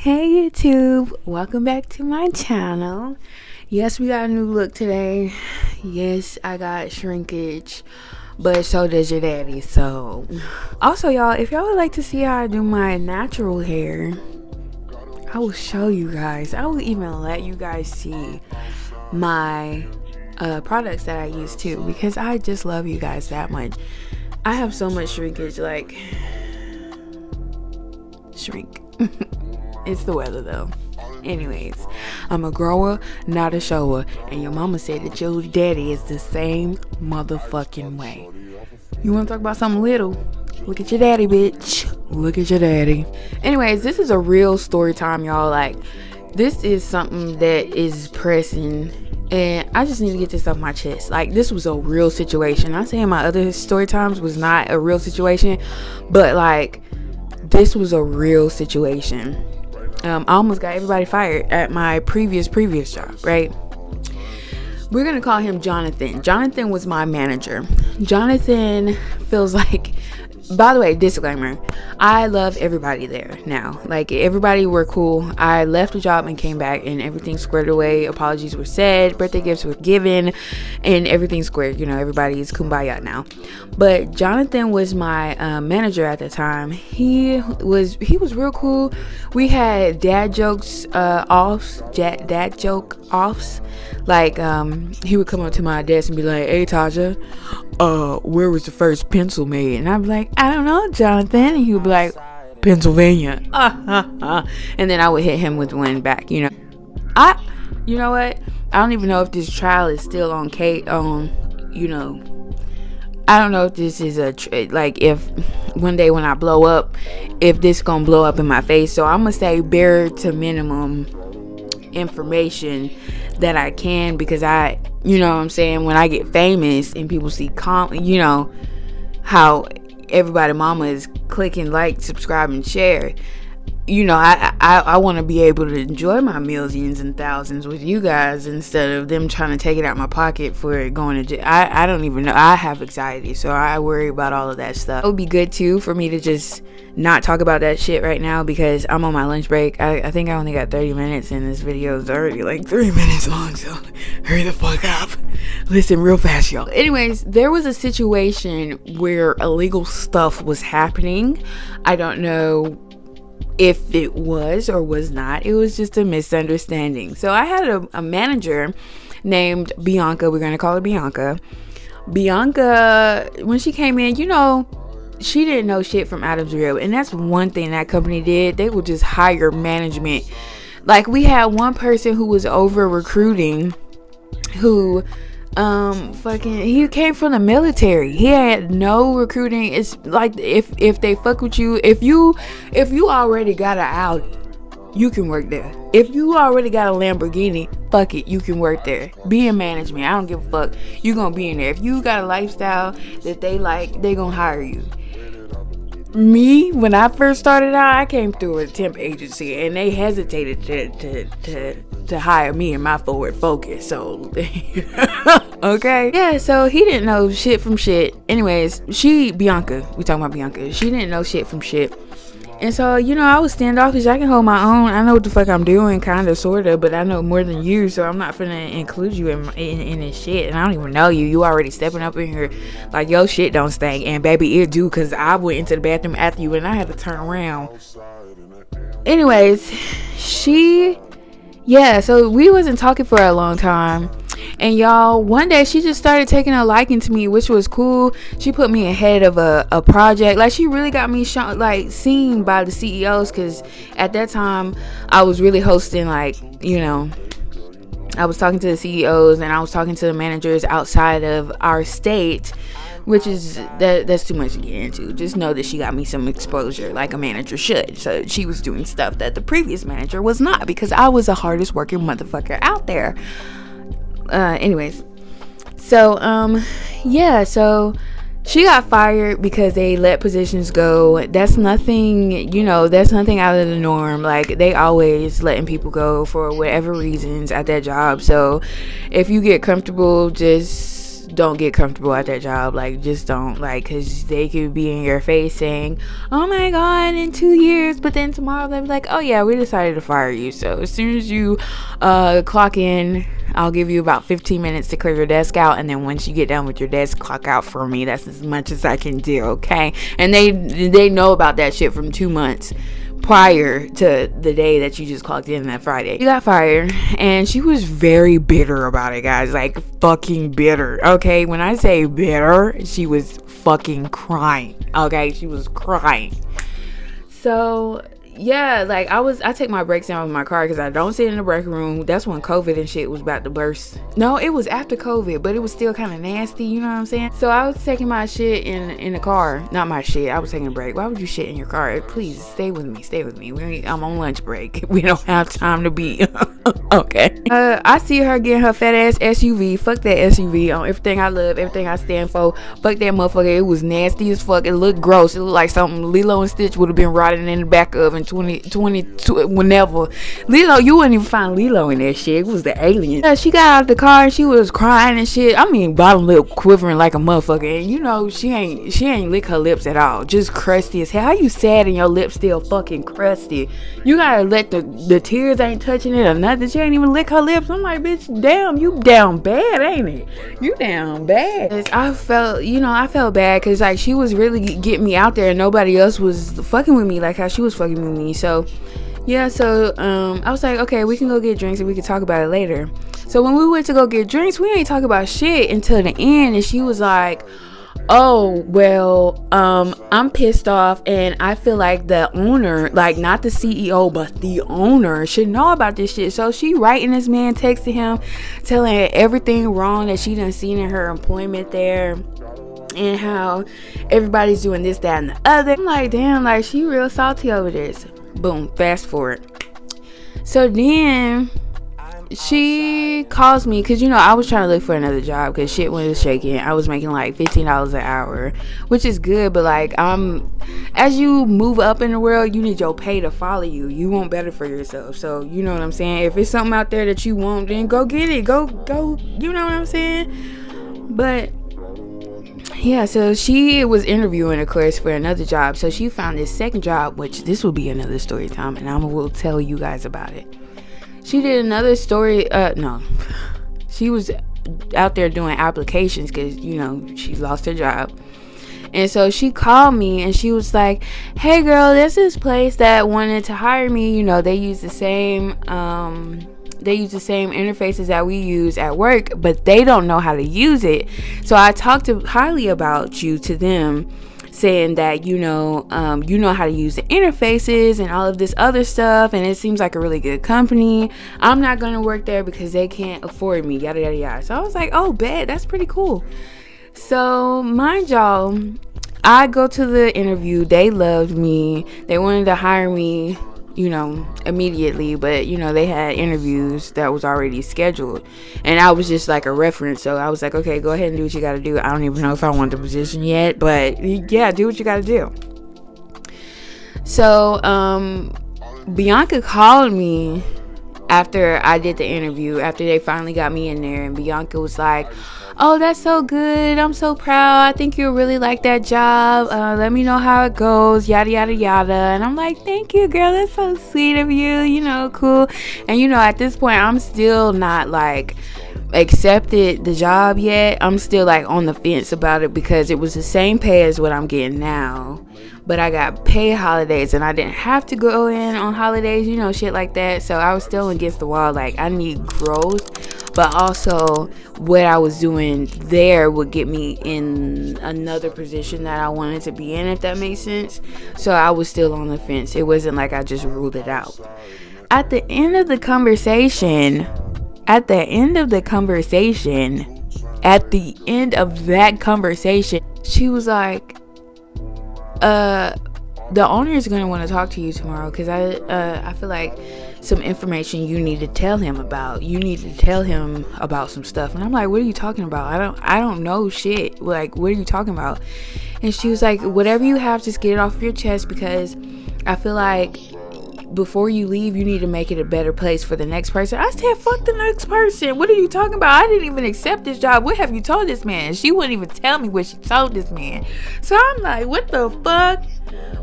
Hey YouTube, welcome back to my channel. Yes, we got a new look today. Yes, I got shrinkage, but so does your daddy. So also, y'all, if y'all would like to see how I do my natural hair, I will show you guys. I will even let you guys see my products that I use too, because I just love you guys that much. I have so much shrinkage, like shrink. It's the weather though. Anyways, I'm a grower, not a shower. And your mama said that your daddy is the same motherfucking way. You want to talk about something little? Look at your daddy, bitch. Look at your daddy. Anyways, this is a real story time, y'all. Like, this is something that is pressing, and I just need to get this off my chest. Like, this was a real situation. I'm saying my other story times was not a real situation, but like, this was a real situation. I almost got everybody fired at my previous job, right? We're gonna call him Jonathan. Jonathan was my manager. Jonathan feels like, by the way, disclaimer, I love everybody there now. Like, everybody were cool. I left the job and came back, and everything squared away. Apologies were said, birthday gifts were given, and everything squared. You know, everybody is kumbaya now. But Jonathan was my manager at the time. He was real cool. We had dad jokes offs, dad joke offs. Like, he would come up to my desk and be like, "Hey, Tasha, where was the first pencil made?" And I'd be like, "I don't know, Jonathan." And he would be like, "Pennsylvania." And then I would hit him with one back, you know. You know what? I don't even know if this trial is still on you know, I don't know if this is like, if one day when I blow up, if this gonna blow up in my face. So I'm gonna say bare to minimum information that I can, because you know what I'm saying, when I get famous and people see you know how everybody mama is clicking like, subscribe, and share. You know, I want to be able to enjoy my millions and thousands with you guys, instead of them trying to take it out my pocket for going to jail. I don't even know. I have anxiety, so I worry about all of that stuff. It would be good too for me to just not talk about that shit right now, because I'm on my lunch break. I think I only got 30 minutes, and this video is already like 3 minutes long, so hurry the fuck up. Listen real fast, y'all. Anyways, there was a situation where illegal stuff was happening. I don't know if it was or was not. It was just a misunderstanding. So I had a manager named Bianca. We're gonna call her Bianca. Bianca, when she came in, you know, she didn't know shit from Adam's Real. And that's one thing that company did. They would just hire management. Like, we had one person who was over recruiting, who he came from the military. He had no recruiting. It's like, if they fuck with you, if you already got an Audi, you can work there. If you already got a Lamborghini, fuck it, you can work there. Be in management. I don't give a fuck. You gonna be in there. If you got a lifestyle that they like, they gonna hire you. Me, when I first started out, I came through a temp agency, and they hesitated to hire me in my forward focus. So okay, yeah. So he didn't know shit from shit. Anyways, Bianca, we talking about Bianca. She didn't know shit from shit. And so, you know, I was standoffish. I can hold my own. I know what the fuck I'm doing, kind of, sort of, but I know more than you, so I'm not finna include you in this shit. And I don't even know you. You already stepping up in here like, yo, shit don't stink. And baby, it do, because I went into the bathroom after you, and I had to turn around. Anyways, so we wasn't talking for a long time. And y'all, one day she just started taking a liking to me, which was cool. She put me ahead of a project. Like, she really got me seen by the CEOs, because at that time I was really hosting, like, you know, I was talking to the CEOs, and I was talking to the managers outside of our state, which is that's too much to get into. Just know that she got me some exposure, like a manager should. So she was doing stuff that the previous manager was not, because I was the hardest working motherfucker out there. Anyways, so so she got fired because they let positions go. That's nothing, you know, that's nothing out of the norm. Like, they always letting people go for whatever reasons at that job. So if you get comfortable, just just don't get comfortable at that job. Like, just don't, like, because they could be in your face saying, oh my god, in 2 years, but then tomorrow they'll be like, oh yeah, we decided to fire you, so as soon as you clock in, I'll give you about 15 minutes to clear your desk out, and then once you get done with your desk, clock out for me. That's as much as I can do, okay? And they know about that shit from 2 months prior to the day that you just clocked in that Friday. She got fired, and she was very bitter about it, guys. Like, fucking bitter, okay? When I say bitter, she was fucking crying, okay? She was crying. So yeah, like, I take my breaks down with my car because I don't sit in the break room. That's when COVID and shit was about to burst. No, it was after COVID, but it was still kind of nasty, you know what I'm saying? So I was taking my shit in the car. Not my shit, I was taking a break. Why would you shit in your car? Please stay with me. I'm on lunch break. We don't have time to be okay. I see her getting her fat ass SUV. Fuck that SUV on everything I love, everything I stand for. Fuck that motherfucker. It was nasty as fuck. It looked gross. It looked like something Lilo and Stitch would have been rotting in the back of in 2022, whenever. Lilo, you wouldn't even find Lilo in that shit. It was the alien. She got out of the car and she was crying and shit. I mean, bottom lip quivering like a motherfucker. And you know, she ain't lick her lips at all. Just crusty as hell. How you sad and your lips still fucking crusty? You gotta let the tears ain't touching it or nothing. She ain't even lick her lips. I'm like, bitch, damn, you down bad, ain't it? You down bad. I felt bad because, like, she was really getting me out there and nobody else was fucking with me like how she was fucking with me. So yeah, I was like, okay, we can go get drinks and we can talk about it later. So when we went to go get drinks, we ain't talk about shit until the end, and she was like, oh, well, I'm pissed off and I feel like the owner, like not the CEO, but the owner should know about this shit. So she writing this man, texting him, telling her everything wrong that she done seen in her employment there, and how everybody's doing this, that, and the other. I'm like, damn, like, she real salty over this. Boom, fast forward. So then she calls me because, you know, I was trying to look for another job because shit was shaking. I was making like $15 an hour, which is good, but like, as you move up in the world, you need your pay to follow you. You want better for yourself. So you know what I'm saying? If it's something out there that you want, then go get it. Go, you know what I'm saying? But yeah, so she was interviewing, of course, for another job. So she found this second job, which this will be another story time, and I will tell you guys about it. She did another story. She was out there doing applications because, you know, she lost her job. And so she called me and she was like, hey girl, there's this place that wanted to hire me. You know, they use the same interfaces that we use at work, but they don't know how to use it. So I talked highly about you to them, saying that, you know how to use the interfaces and all of this other stuff, and it seems like a really good company. I'm not going to work there because they can't afford me, yada yada yada. So I was like, oh, bet, that's pretty cool. So mind y'all, I go to the interview. They loved me. They wanted to hire me, you know, immediately, but, you know, they had interviews that was already scheduled, and I was just like a reference. So I was like, okay, go ahead and do what you got to do. I don't even know if I want the position yet, but yeah, do what you got to do. So Bianca called me after I did the interview, after they finally got me in there, and Bianca was like, oh, that's so good, I'm so proud, I think you'll really like that job, let me know how it goes, yada yada yada. And I'm like, thank you, girl, that's so sweet of you, you know, cool. And you know, at this point, I'm still not like accepted the job yet. I'm still like on the fence about it because it was the same pay as what I'm getting now, but I got paid holidays and I didn't have to go in on holidays, you know, shit like that. So I was still against the wall. Like, I need growth, but also what I was doing there would get me in another position that I wanted to be in, if that makes sense. So I was still on the fence. It wasn't like I just ruled it out. At the end of that conversation, she was like, the owner is going to want to talk to you tomorrow because I feel like some information you need to tell him about. You need to tell him about some stuff. And I'm like, what are you talking about? I don't know shit. Like, what are you talking about? And she was like, whatever you have, just get it off your chest, because I feel like before you leave, you need to make it a better place for the next person. I said, fuck the next person. What are you talking about? I didn't even accept this job. What have you told this man? She wouldn't even tell me what she told this man. So I'm like, what the fuck?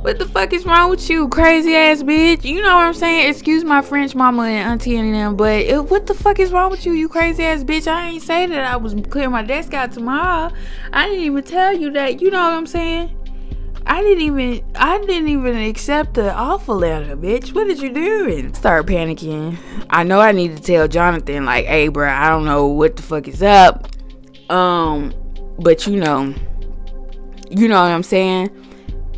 What the fuck is wrong with you, crazy ass bitch? You know what I'm saying? Excuse my French mama and auntie and them, but what the fuck is wrong with you, you crazy ass bitch? I ain't say that I was clearing my desk out tomorrow. I didn't even tell you that. You know what I'm saying? I didn't even accept the offer letter, bitch. What did you do? Start panicking. I know I need to tell Jonathan, like, hey, bro, I don't know what the fuck is up. But you know what I'm saying?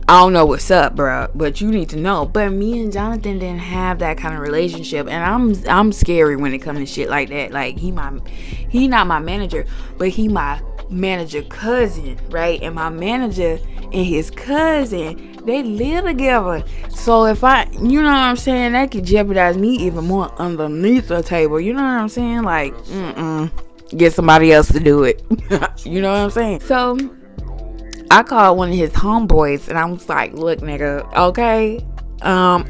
I don't know what's up, bro, but you need to know. But me and Jonathan didn't have that kind of relationship, and I'm scary when it comes to shit like that. Like, he not my manager, but he my manager cousin, right? And my manager and his cousin, they live together. So if you know what I'm saying, that could jeopardize me even more underneath the table. You know what I'm saying? Like, get somebody else to do it. You know what I'm saying? So I called one of his homeboys and I was like, look, nigga, okay,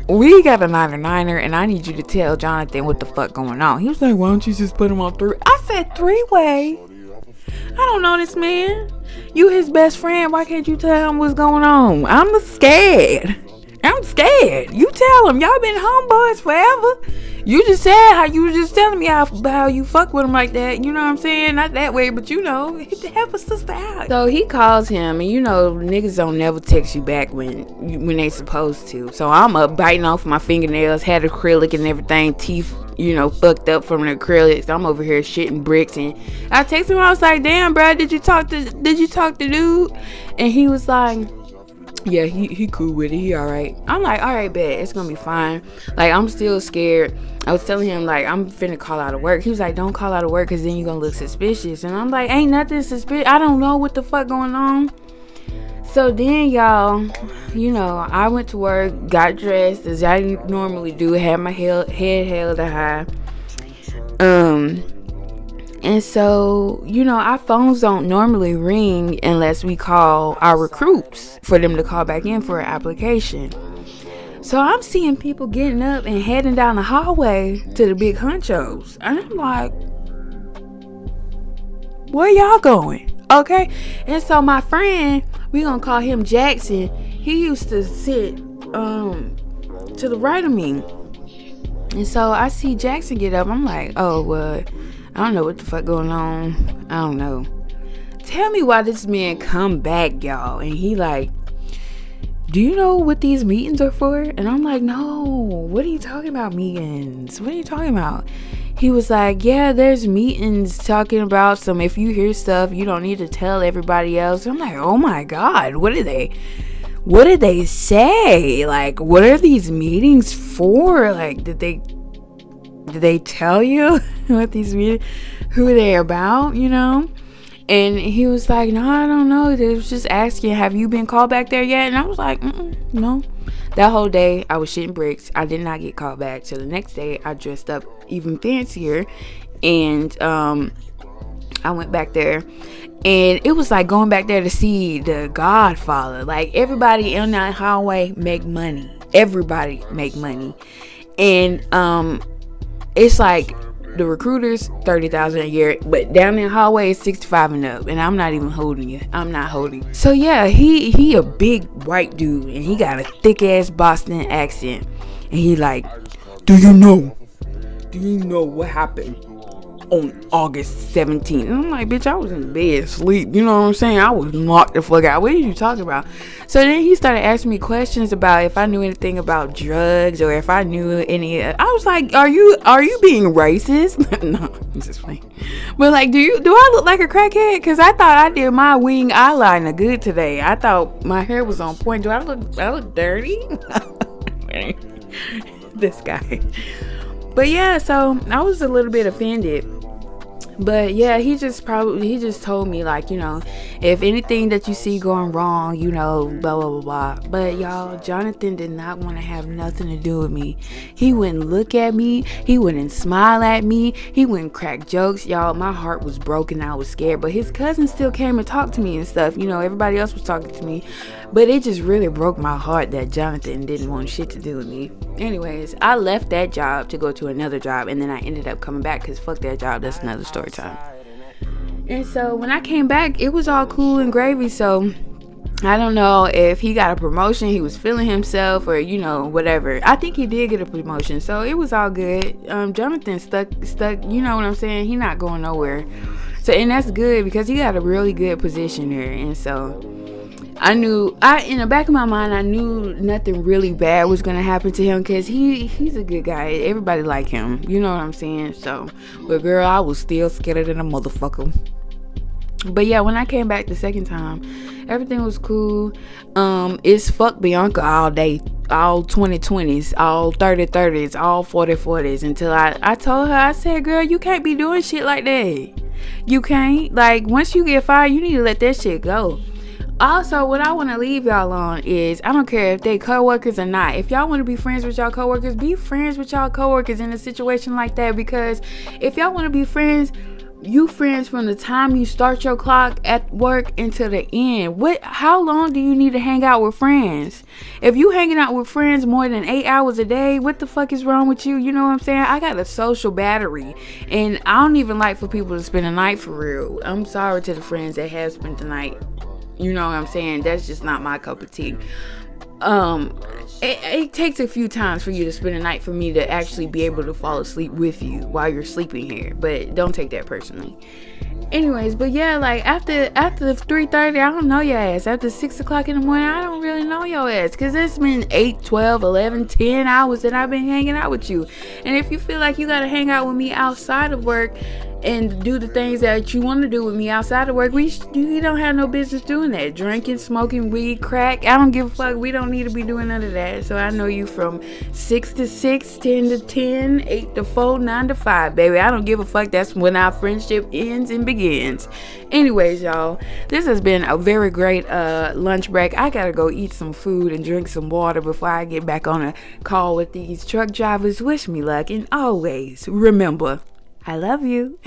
we got a niner, and I need you to tell Jonathan what the fuck going on. He was like, why don't you just put him on 3? I said, 3-way? I don't know this man. You his best friend. Why can't you tell him what's going on? I'm scared. You tell him. Y'all been homeboys forever. You just said how you was just telling me how you fuck with him like that. You know what I'm saying? Not that way, but you know, help a sister out. So he calls him, and you know, niggas don't never text you back when they supposed to. So I'm up biting off my fingernails, had acrylic and everything, teeth, you know, fucked up from the acrylics. I'm over here shitting bricks, and I texted him. I was like, damn, bro, did you talk to dude? And he was like, yeah, he cool with it. He all right. I'm like, all right, bet. It's gonna be fine. Like, I'm still scared. I was telling him, like, I'm finna call out of work. He was like, don't call out of work, because then you're gonna look suspicious. And I'm like, ain't nothing suspicious. I don't know what the fuck going on. So then, y'all, you know, I went to work, got dressed as I normally do, had my head held high. And so, you know, our phones don't normally ring unless we call our recruits for them to call back in for an application. So I'm seeing people getting up and heading down the hallway to the big honchos. And I'm like, where y'all going? Okay. And so my friend, we gonna call him Jackson. He used to sit to the right of me. And so I see Jackson get up. I'm like, oh, well, I don't know what the fuck going on. I don't know. Tell me why this man come back, y'all. And he like, do you know what these meetings are for? And I'm like, no. What are you talking about, meetings? What are you talking about? He was like, yeah, there's meetings talking about some, if you hear stuff, you don't need to tell everybody else. I'm like, oh my God, what did they say? Like, what are these meetings for? Like, did they tell you what these meetings, who they're about, you know? And he was like, no, I don't know. They was just asking, have you been called back there yet? And I was like, no. That whole day, I was shitting bricks. I did not get called back. So the next day, I dressed up even fancier. And I went back there. And it was like going back there to see The Godfather. Like, everybody in that hallway make money. Everybody make money. And it's like the recruiters $30,000 a year, but down in the hallway is 65 and up, and I'm not even holding you. I'm not holding. So yeah, he a big white dude, and he got a thick ass Boston accent, and he like, do you know what happened on August 17th? And I'm like, bitch, I was in bed asleep. You know what I'm saying? I was knocked the fuck out. What are you talking about? So then he started asking me questions about if I knew anything about drugs or if I knew any. I was like, are you being racist? No, I'm just playing. But like, do I look like a crackhead? Because I thought I did my wing eyeliner good today. I thought my hair was on point. Do I look dirty? This guy. But yeah, so I was a little bit offended. But yeah, he just told me, like, you know, if anything that you see going wrong, you know, blah, blah, blah, blah. But y'all, Jonathan did not want to have nothing to do with me. He wouldn't look at me. He wouldn't smile at me. He wouldn't crack jokes. Y'all, my heart was broken. I was scared. But his cousin still came and talked to me and stuff. You know, everybody else was talking to me. But it just really broke my heart that Jonathan didn't want shit to do with me. Anyways, I left that job to go to another job, and then I ended up coming back because fuck that job. That's another story time. And so when I came back, it was all cool and gravy. So I don't know if he got a promotion, he was feeling himself, or whatever. I think he did get a promotion, so it was all good. Jonathan stuck, you know what I'm saying? He not going nowhere. So, and that's good because he got a really good position there. And so in the back of my mind, I knew nothing really bad was gonna happen to him because he's a good guy. Everybody like him, you know what I'm saying? So, but girl, I was still scared than a motherfucker. But yeah, when I came back the second time, everything was cool. It's fuck Bianca all day, all 2020s, all 3030s, all 4040s, until I told her, I said, girl, you can't be doing shit like that. You can't. Like, once you get fired, you need to let that shit go. Also, what I want to leave y'all on is, I don't care if they coworkers or not. If y'all want to be friends with y'all coworkers, be friends with y'all coworkers in a situation like that. Because if y'all want to be friends, you friends from the time you start your clock at work until the end. How long do you need to hang out with friends? If you hanging out with friends more than 8 hours a day, what the fuck is wrong with you? You know what I'm saying? I got a social battery, and I don't even like for people to spend the night for real. I'm sorry to the friends that have spent the night. You know what I'm saying? That's just not my cup of tea. It takes a few times for you to spend a night for me to actually be able to fall asleep with you while you're sleeping here, but don't take that personally. Anyways, but yeah, like after 3:30, I don't know your ass. After 6 o'clock in the morning, I don't really know your ass, because it's been 8, 12, 11, 10 hours that I've been hanging out with you. And if you feel like you gotta hang out with me outside of work and do the things that you want to do with me outside of work, you don't have no business doing that. Drinking, smoking, weed, crack, I don't give a fuck. We don't need to be doing none of that. So I know you from 6 to 6, 10 to 10, 8 to 4, 9 to 5, baby. I don't give a fuck. That's when our friendship ends and begins. Anyways, y'all, this has been a very great lunch break. I gotta go eat some food and drink some water before I get back on a call with these truck drivers. Wish me luck, and always remember, I love you.